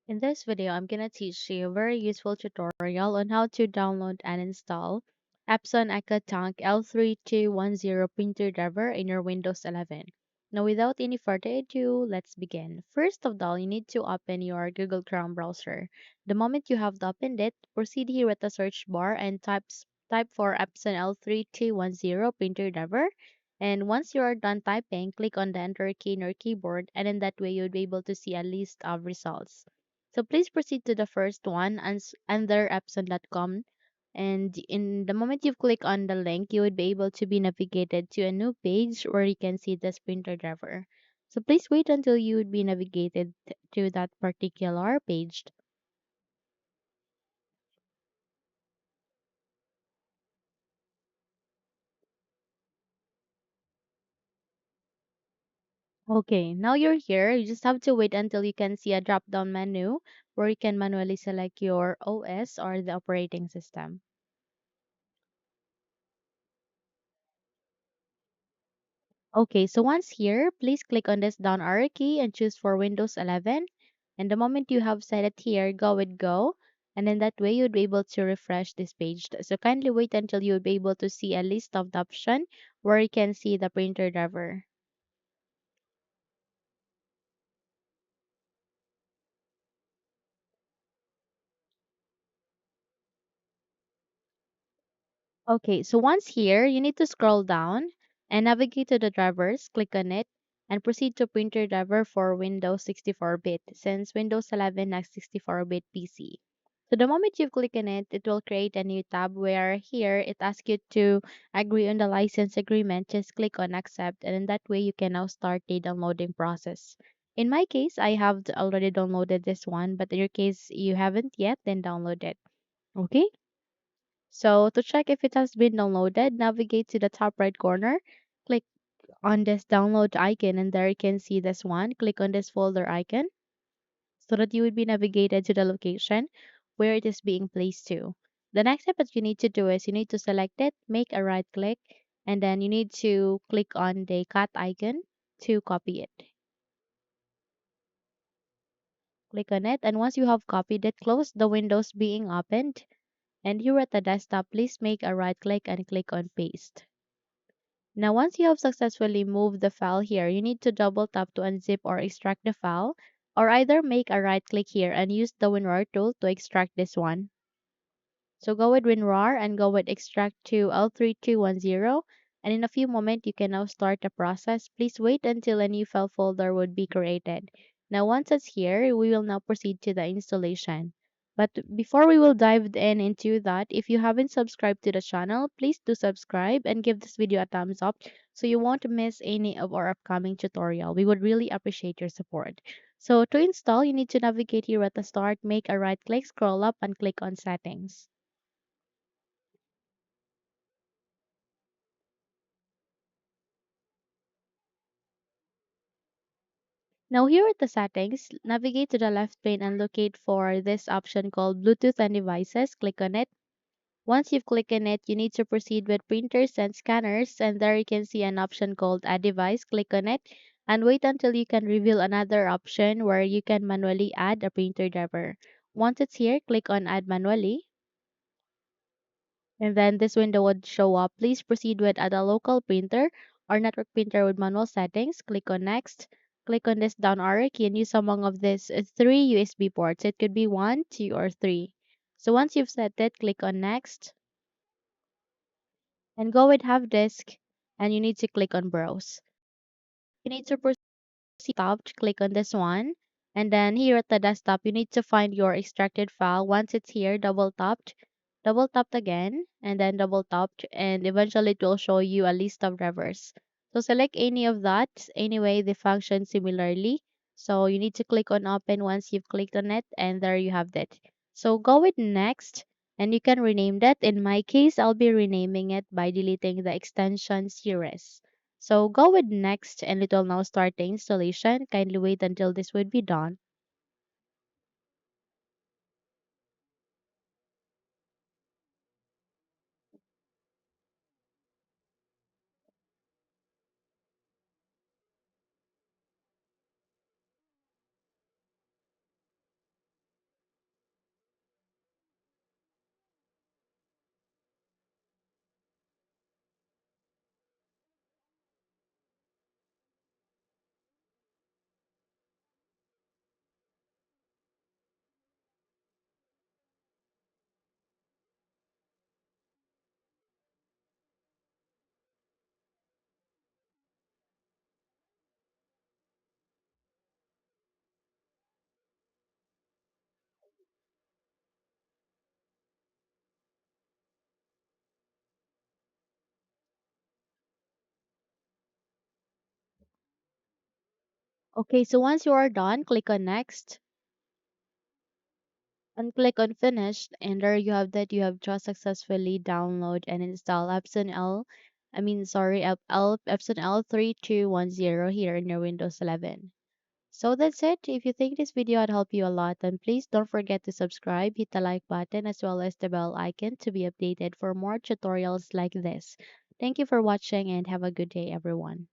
In this video, I'm going to teach you a very useful tutorial on how to download and install Epson EcoTank L3210 printer driver in your Windows 11. Now, without any further ado, let's begin. First of all, you need to open your Google Chrome browser. The moment you have opened it, proceed here at the search bar and type for Epson L3210 printer driver. And once you are done typing, click on the enter key in your keyboard, and in that way, you'll be able to see a list of results. So please proceed to the first one under epson.com. And in the moment you click on the link, you would be able to be navigated to a new page where you can see the printer driver. So please wait until you would be navigated to that particular page. Okay, now you're here. You just have to wait until you can see a drop down menu where you can manually select your OS or the operating system. Okay, so once here, please click on this down arrow key and choose for Windows 11. And the moment you have set it here, go with go. And then that way you'd be able to refresh this page. So kindly wait until you'll be able to see a list of the option where you can see the printer driver. Okay, so once here, you need to scroll down and navigate to the drivers, click on it, and proceed to printer driver for Windows 64-bit since Windows 11 has 64-bit PC. So the moment you click on it, it will create a new tab where here it asks you to agree on the license agreement. Just click on accept, and in that way you can now start the downloading process. In my case, I have already downloaded this one, but in your case you haven't yet, then download it. Okay? So to check if it has been downloaded, navigate to the top right corner, click on this download icon, and there you can see this one. Click on this folder icon so that you would be navigated to the location where it is being placed to. The next step that you need to do is you need to select it, make a right click, and then you need to click on the cut icon to copy it. Click on it, and once you have copied it, close the windows being opened. And here at the desktop, please make a right click and click on paste. Now, once you have successfully moved the file here, you need to double tap to unzip or extract the file, or either make a right click here and use the WinRAR tool to extract this one. So go with WinRAR and go with extract to L3210, and in a few moments you can now start the process. Please wait until a new file folder would be created. Now once it's here, we will now proceed to the installation. But before we will dive in into that, if you haven't subscribed to the channel, please do subscribe and give this video a thumbs up so you won't miss any of our upcoming tutorial. We would really appreciate your support. So to install, you need to navigate here at the start, make a right click, scroll up and click on settings. Now here at the settings, navigate to the left pane and locate for this option called Bluetooth and devices. Click on it. Once you've clicked on it, you need to proceed with printers and scanners, and there you can see an option called Add Device. Click on it and wait until you can reveal another option where you can manually add a printer driver. Once it's here, click on Add Manually. And then this window would show up. Please proceed with add a local printer or network printer with manual settings. Click on next. Click on this down arrow key and use among of these three USB ports. It could be one, two, or three. So once you've set it, click on next and go with have disk and you need to click on browse. You need to proceed top, click on this one. And then here at the desktop, you need to find your extracted file. Once it's here, double tapped again, and then double tapped, and eventually it will show you a list of drivers. So select any of that. Anyway, they function similarly. So you need to click on open once you've clicked on it, and there you have it. So go with next, and you can rename that. In my case, I'll be renaming it by deleting the extension series. So go with next and it will now start the installation. Kindly wait until this would be done. Okay, so once you are done, click on next and click on finish, and there you have that you have just successfully download and install Epson L I mean sorry Epson L3210 here in your Windows 11. So that's it. If you think this video had helped you a lot, then please don't forget to subscribe, hit the like button as well as the bell icon to be updated for more tutorials like this. Thank you for watching and have a good day everyone.